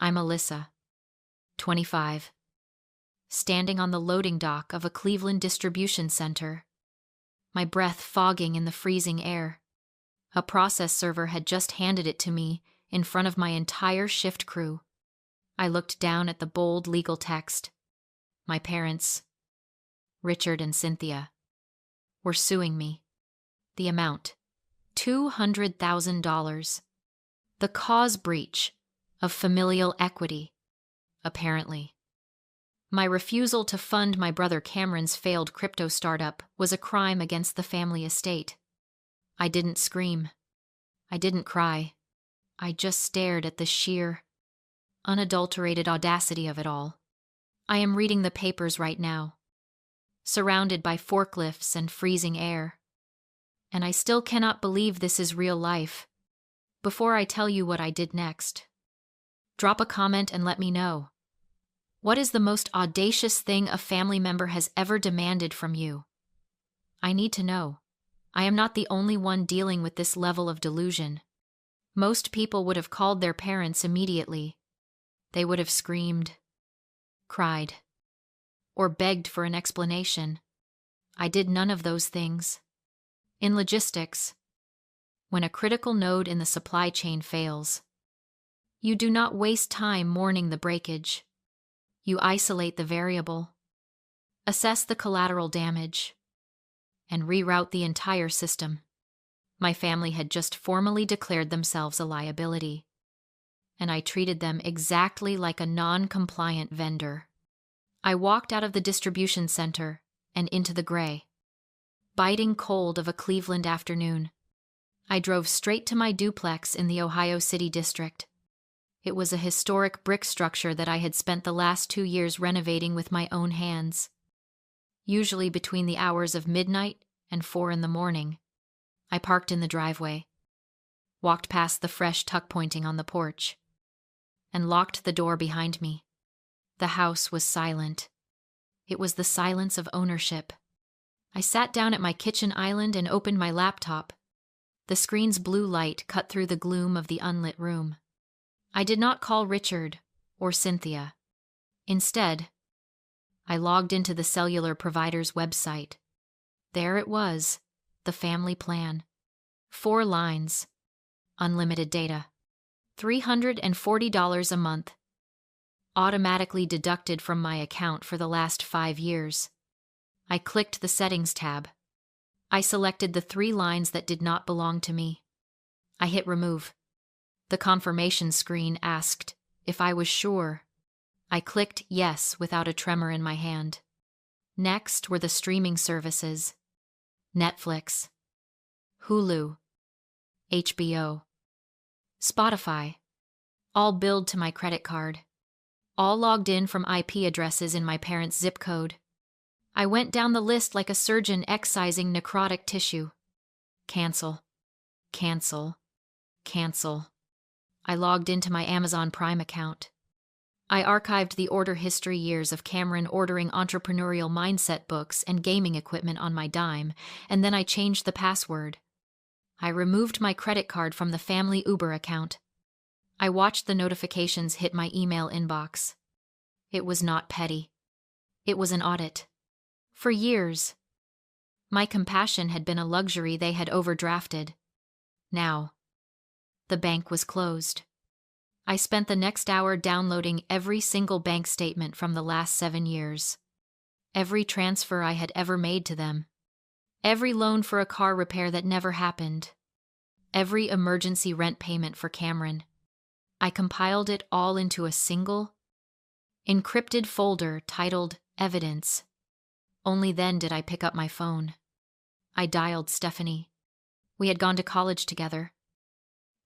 I'm Alyssa, 25, standing on the loading dock of a Cleveland distribution center, my breath fogging in the freezing air. A process server had just handed it to me in front of my entire shift crew. I looked down at the bold legal text. My parents, Richard and Cynthia, were suing me. The amount, $200,000. The cause breach of familial equity, apparently. My refusal to fund my brother Cameron's failed crypto startup was a crime against the family estate. I didn't scream. I didn't cry. I just stared at the sheer, unadulterated audacity of it all. I am reading the papers right now, surrounded by forklifts and freezing air. And I still cannot believe this is real life. Before I tell you what I did next, drop a comment and let me know. What is the most audacious thing a family member has ever demanded from you? I need to know. I am not the only one dealing with this level of delusion. Most people would have called their parents immediately. They would have screamed, cried, or begged for an explanation. I did none of those things. In logistics, when a critical node in the supply chain fails, you do not waste time mourning the breakage. You isolate the variable, assess the collateral damage, and reroute the entire system. My family had just formally declared themselves a liability, and I treated them exactly like a non-compliant vendor. I walked out of the distribution center and into the gray, biting cold of a Cleveland afternoon. I drove straight to my duplex in the Ohio City district. It was a historic brick structure that I had spent the last 2 years renovating with my own hands. Usually between the hours of midnight and 4 in the morning, I parked in the driveway, walked past the fresh tuck pointing on the porch, and locked the door behind me. The house was silent. It was the silence of ownership. I sat down at my kitchen island and opened my laptop. The screen's blue light cut through the gloom of the unlit room. I did not call Richard or Cynthia. Instead, I logged into the cellular provider's website. There it was, the family plan. 4 lines, unlimited data, $340 a month, automatically deducted from my account for the last 5 years. I clicked the Settings tab. I selected the 3 lines that did not belong to me. I hit Remove. The confirmation screen asked if I was sure. I clicked yes without a tremor in my hand. Next were the streaming services: Netflix, Hulu, HBO, Spotify, all billed to my credit card, all logged in from IP addresses in my parents' zip code. I went down the list like a surgeon excising necrotic tissue. Cancel, cancel, cancel. I logged into my Amazon Prime account. I archived the order history years of Cameron ordering entrepreneurial mindset books and gaming equipment on my dime, and then I changed the password. I removed my credit card from the family Uber account. I watched the notifications hit my email inbox. It was not petty. It was an audit. For years, my compassion had been a luxury they had overdrafted. Now, the bank was closed. I spent the next hour downloading every single bank statement from the last 7 years. Every transfer I had ever made to them. Every loan for a car repair that never happened. Every emergency rent payment for Cameron. I compiled it all into a single, encrypted folder titled Evidence. Only then did I pick up my phone. I dialed Stephanie. We had gone to college together.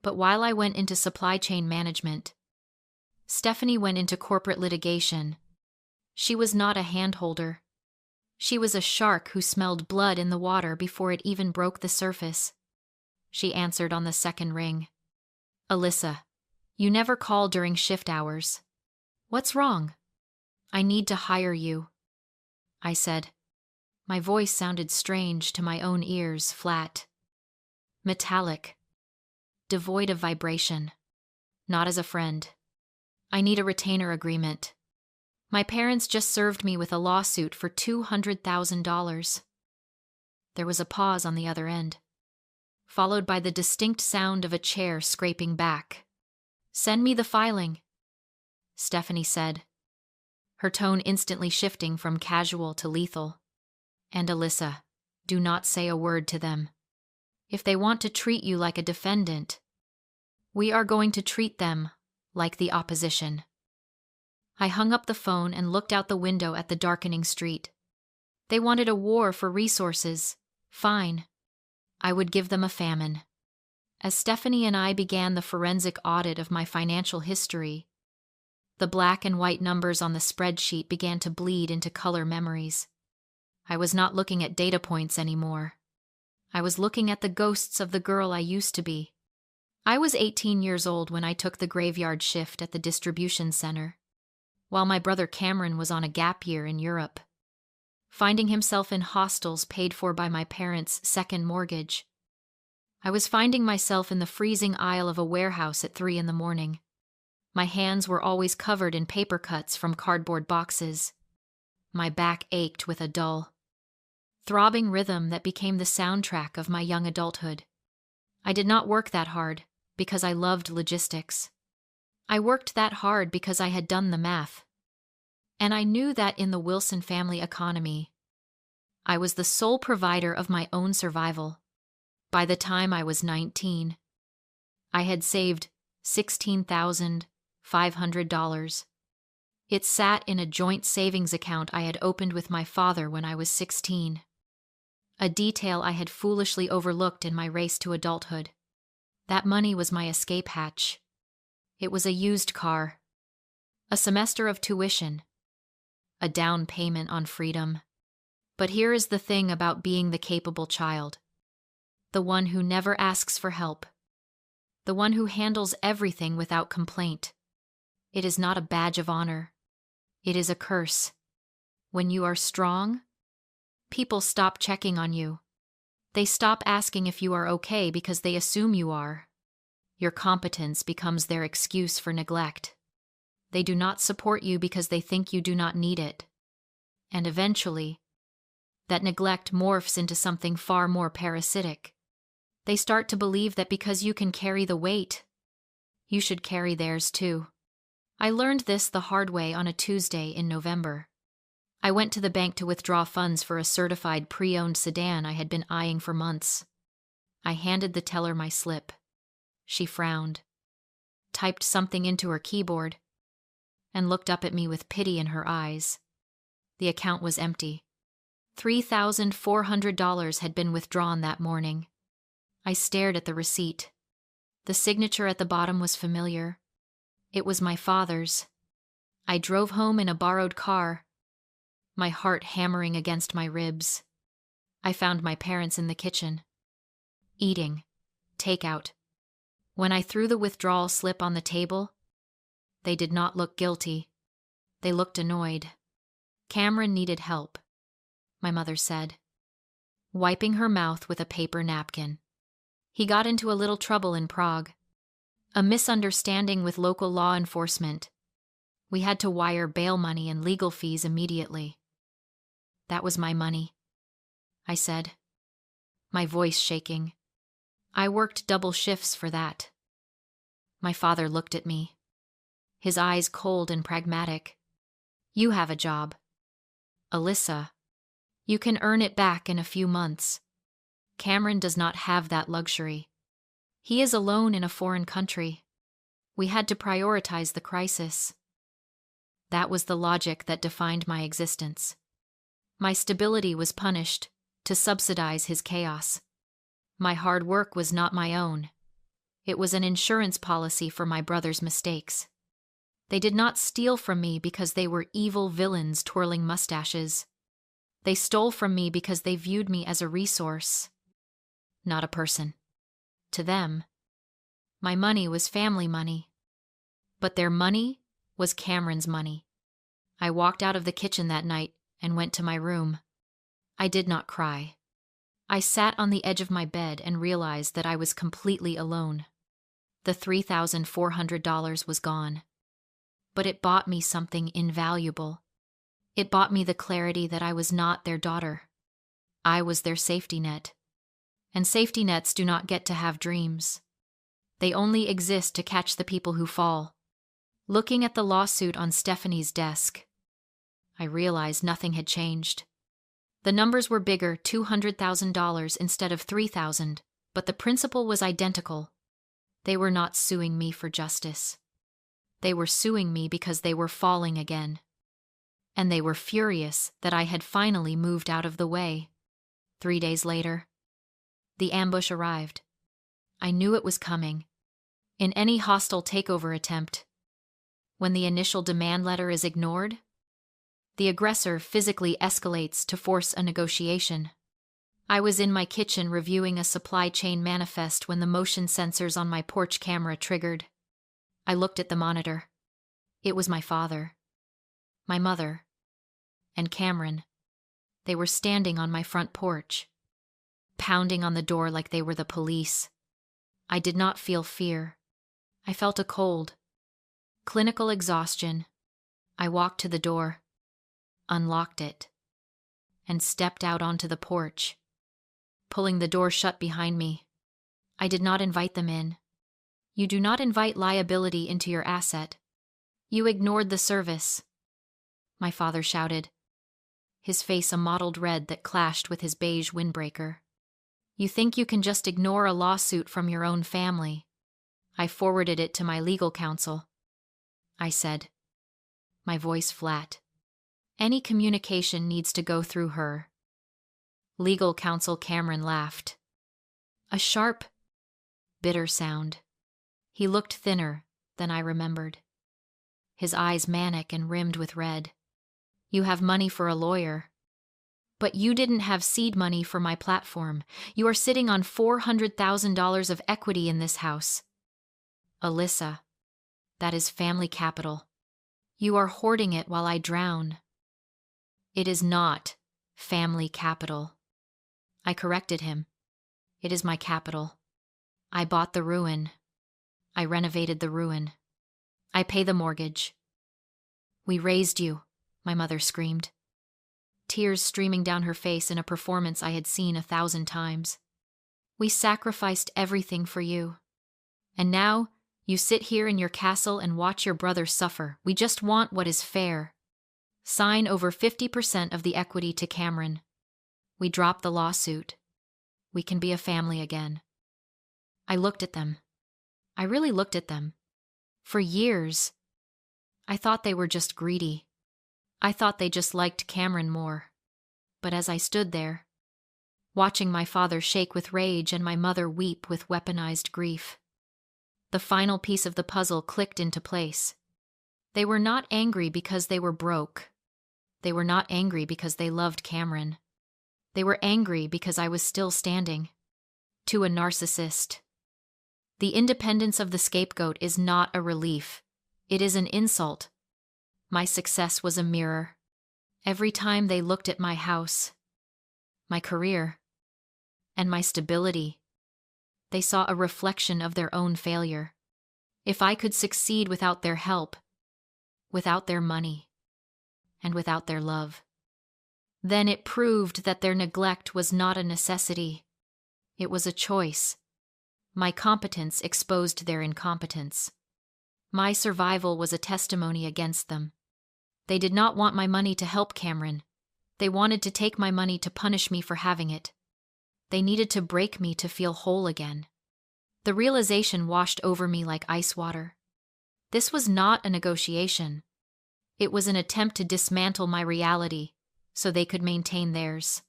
But while I went into supply chain management, Stephanie went into corporate litigation. She was not a handholder. She was a shark who smelled blood in the water before it even broke the surface. She answered on the second ring. Alyssa, you never call during shift hours. What's wrong? I need to hire you, I said. My voice sounded strange to my own ears, flat, metallic, devoid of vibration. Not as a friend. I need a retainer agreement. My parents just served me with a lawsuit for $200,000. There was a pause on the other end, followed by the distinct sound of a chair scraping back. "Send me the filing," Stephanie said, her tone instantly shifting from casual to lethal. "And Alyssa, do not say a word to them. If they want to treat you like a defendant, we are going to treat them like the opposition." I hung up the phone and looked out the window at the darkening street. They wanted a war for resources. Fine. I would give them a famine. As Stephanie and I began the forensic audit of my financial history, the black and white numbers on the spreadsheet began to bleed into color memories. I was not looking at data points anymore. I was looking at the ghosts of the girl I used to be. I was 18 years old when I took the graveyard shift at the distribution center, while my brother Cameron was on a gap year in Europe, finding himself in hostels paid for by my parents' second mortgage. I was finding myself in the freezing aisle of a warehouse at 3 a.m. My hands were always covered in paper cuts from cardboard boxes. My back ached with a dull, throbbing rhythm that became the soundtrack of my young adulthood. I did not work that hard because I loved logistics. I worked that hard because I had done the math. And I knew that in the Wilson family economy, I was the sole provider of my own survival. By the time I was 19, I had saved $16,500. It sat in a joint savings account I had opened with my father when I was 16. A detail I had foolishly overlooked in my race to adulthood. That money was my escape hatch. It was a used car, a semester of tuition, a down payment on freedom. But here is the thing about being the capable child. The one who never asks for help. The one who handles everything without complaint. It is not a badge of honor. It is a curse. When you are strong, people stop checking on you. They stop asking if you are okay because they assume you are. Your competence becomes their excuse for neglect. They do not support you because they think you do not need it. And eventually, that neglect morphs into something far more parasitic. They start to believe that because you can carry the weight, you should carry theirs too. I learned this the hard way on a Tuesday in November. I went to the bank to withdraw funds for a certified pre-owned sedan I had been eyeing for months. I handed the teller my slip. She frowned, typed something into her keyboard, and looked up at me with pity in her eyes. The account was empty. $3,400 had been withdrawn that morning. I stared at the receipt. The signature at the bottom was familiar. It was my father's. I drove home in a borrowed car, my heart hammering against my ribs. I found my parents in the kitchen, eating, takeout. When I threw the withdrawal slip on the table, they did not look guilty. They looked annoyed. "Cameron needed help," my mother said, wiping her mouth with a paper napkin. "He got into a little trouble in Prague. A misunderstanding with local law enforcement. We had to wire bail money and legal fees immediately." "That was my money," I said, my voice shaking. "I worked double shifts for that." My father looked at me, his eyes cold and pragmatic. "You have a job. Alyssa, you can earn it back in a few months. Cameron does not have that luxury. He is alone in a foreign country. We had to prioritize the crisis." That was the logic that defined my existence. My stability was punished to subsidize his chaos. My hard work was not my own. It was an insurance policy for my brother's mistakes. They did not steal from me because they were evil villains twirling mustaches. They stole from me because they viewed me as a resource, not a person. To them, my money was family money. But their money was Cameron's money. I walked out of the kitchen that night and went to my room. I did not cry. I sat on the edge of my bed and realized that I was completely alone. The $3,400 was gone. but it bought me something invaluable. It bought me the clarity that I was not their daughter. I was their safety net. And safety nets do not get to have dreams. They only exist to catch the people who fall. Looking at the lawsuit on Stephanie's desk, I realized nothing had changed. The numbers were bigger, $200,000 instead of $3,000, but the principle was identical. They were not suing me for justice. They were suing me because they were falling again. And they were furious that I had finally moved out of the way. 3 days later, the ambush arrived. I knew it was coming. In any hostile takeover attempt, when the initial demand letter is ignored, the aggressor physically escalates to force a negotiation. I was in my kitchen reviewing a supply chain manifest when the motion sensors on my porch camera triggered. I looked at the monitor. It was my father, my mother, and Cameron. They were standing on my front porch, pounding on the door like they were the police. I did not feel fear. I felt a cold, clinical exhaustion. I walked to the door, unlocked it, and stepped out onto the porch, pulling the door shut behind me. I did not invite them in. You do not invite liability into your asset. You ignored the service, my father shouted, his face a mottled red that clashed with his beige windbreaker. You think you can just ignore a lawsuit from your own family. I forwarded it to my legal counsel, I said, my voice flat. Any communication needs to go through her. Legal counsel Cameron laughed. A sharp, bitter sound. He looked thinner than I remembered. His eyes manic and rimmed with red. You have money for a lawyer. But you didn't have seed money for my platform. You are sitting on $400,000 of equity in this house. Alyssa, that is family capital. You are hoarding it while I drown. It is not family capital. I corrected him. It is my capital. I bought the ruin. I renovated the ruin. I pay the mortgage. We raised you, my mother screamed, tears streaming down her face in a performance I had seen 1,000 times. We sacrificed everything for you. And now, you sit here in your castle and watch your brother suffer. We just want what is fair. Sign over 50% of the equity to Cameron. We drop the lawsuit. We can be a family again. I looked at them. I really looked at them. For years, I thought they were just greedy. I thought they just liked Cameron more. But as I stood there, watching my father shake with rage and my mother weep with weaponized grief, the final piece of the puzzle clicked into place. They were not angry because they were broke. They were not angry because they loved Cameron. They were angry because I was still standing. To a narcissist. The independence of the scapegoat is not a relief. It is an insult. My success was a mirror. Every time they looked at my house, my career, and my stability, they saw a reflection of their own failure. If I could succeed without their help, without their money, and without their love, then it proved that their neglect was not a necessity. It was a choice. My competence exposed their incompetence. My survival was a testimony against them. They did not want my money to help Cameron. They wanted to take my money to punish me for having it. They needed to break me to feel whole again. The realization washed over me like ice water. This was not a negotiation. It was an attempt to dismantle my reality so they could maintain theirs.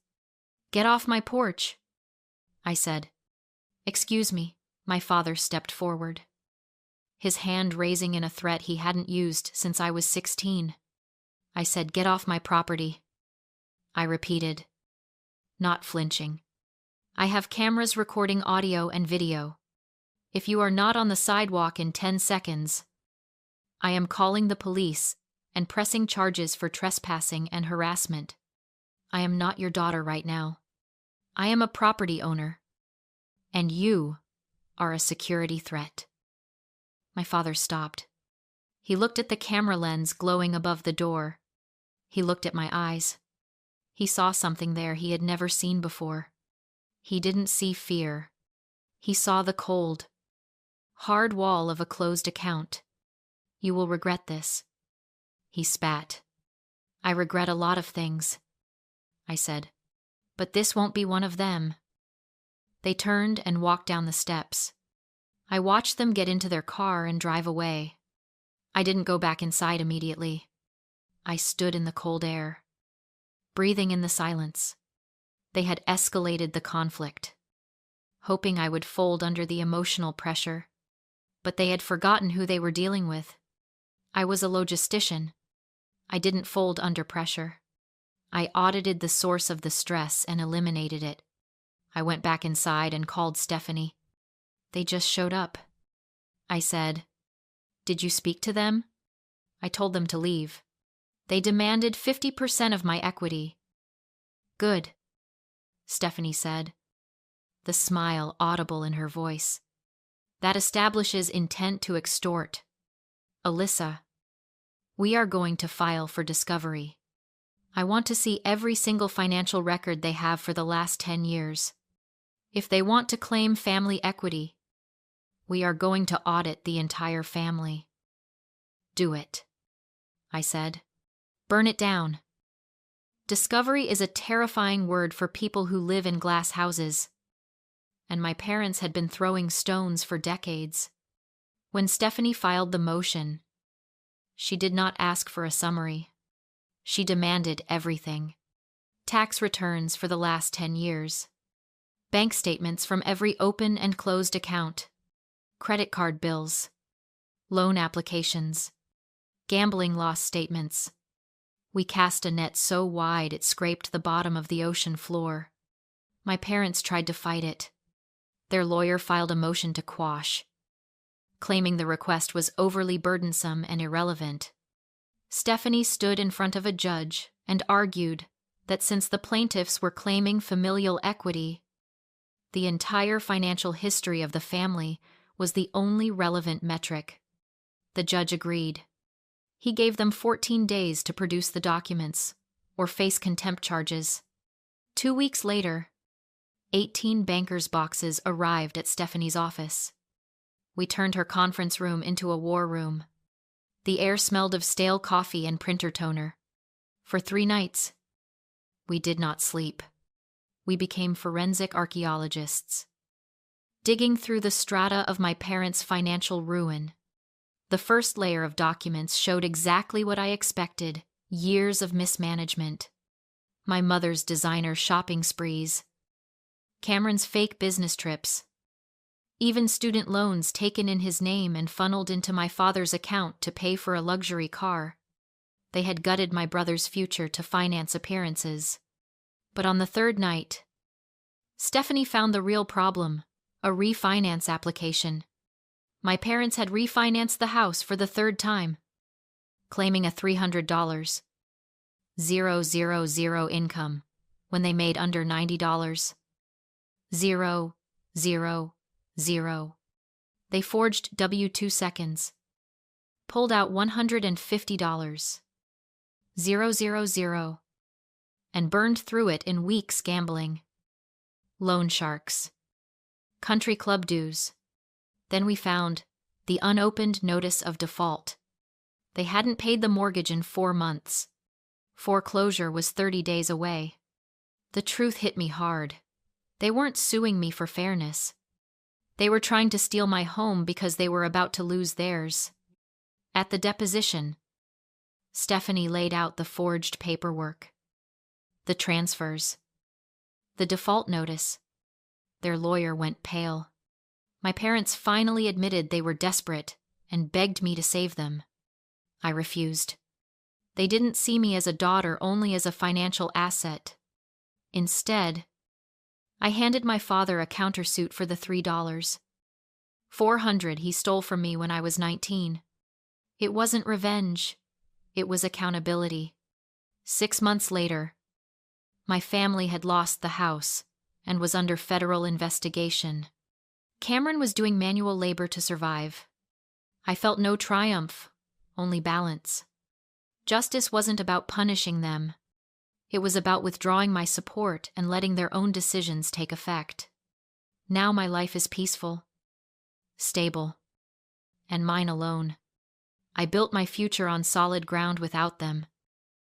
Get off my porch, I said. Excuse me, my father stepped forward, his hand raising in a threat he hadn't used since I was 16. I said, get off my property. I repeated, not flinching. I have cameras recording audio and video. If you are not on the sidewalk in 10 seconds, I am calling the police and pressing charges for trespassing and harassment. I am not your daughter right now. I am a property owner, and you are a security threat. My father stopped. He looked at the camera lens glowing above the door. He looked at my eyes. He saw something there he had never seen before. He didn't see fear. He saw the cold, hard wall of a closed account. You will regret this. He spat. I regret a lot of things, I said, but this won't be one of them. They turned and walked down the steps. I watched them get into their car and drive away. I didn't go back inside immediately. I stood in the cold air, breathing in the silence. They had escalated the conflict, hoping I would fold under the emotional pressure. But they had forgotten who they were dealing with. I was a logistician. I didn't fold under pressure. I audited the source of the stress and eliminated it. I went back inside and called Stephanie. They just showed up. I said, "Did you speak to them?" I told them to leave. They demanded 50% of my equity. Good, Stephanie said, the smile audible in her voice. That establishes intent to extort. Alyssa, we are going to file for discovery. I want to see every single financial record they have for the last 10 years. If they want to claim family equity, we are going to audit the entire family. Do it, I said. Burn it down. Discovery is a terrifying word for people who live in glass houses. And my parents had been throwing stones for decades. When Stephanie filed the motion, she did not ask for a summary. She demanded everything. Tax returns for the last 10 years. Bank statements from every open and closed account. Credit card bills. Loan applications. Gambling loss statements. We cast a net so wide it scraped the bottom of the ocean floor. My parents tried to fight it. Their lawyer filed a motion to quash, claiming the request was overly burdensome and irrelevant. Stephanie stood in front of a judge and argued that since the plaintiffs were claiming familial equity, the entire financial history of the family was the only relevant metric. The judge agreed. He gave them 14 days to produce the documents or face contempt charges. 2 weeks later, 18 bankers' boxes arrived at Stephanie's office. We turned her conference room into a war room. The air smelled of stale coffee and printer toner. For 3 nights, we did not sleep. We became forensic archaeologists, digging through the strata of my parents' financial ruin. The first layer of documents showed exactly what I expected: years of mismanagement. My mother's designer shopping sprees, Cameron's fake business trips, even student loans taken in his name and funneled into my father's account to pay for a luxury car. They had gutted my brother's future to finance appearances. But on the 3rd night, Stephanie found the real problem: a refinance application. My parents had refinanced the house for the 3rd time, claiming a $300, 000 income when they made under $90. 000. They forged W-2 seconds, pulled out $150, 000, and burned through it in weeks gambling. Loan sharks. Country club dues. Then we found the unopened notice of default. They hadn't paid the mortgage in 4 months. Foreclosure was 30 days away. The truth hit me hard. They weren't suing me for fairness. They were trying to steal my home because they were about to lose theirs. At the deposition, Stephanie laid out the forged paperwork, the transfers, the default notice. Their lawyer went pale. My parents finally admitted they were desperate and begged me to save them. I refused. They didn't see me as a daughter, only as a financial asset. Instead, I handed my father a countersuit for the $3. $400 he stole from me when I was 19. It wasn't revenge. It was accountability. 6 months later, my family had lost the house and was under federal investigation. Cameron was doing manual labor to survive. I felt no triumph, only balance. Justice wasn't about punishing them. It was about withdrawing my support and letting their own decisions take effect. Now my life is peaceful, stable, and mine alone. I built my future on solid ground without them,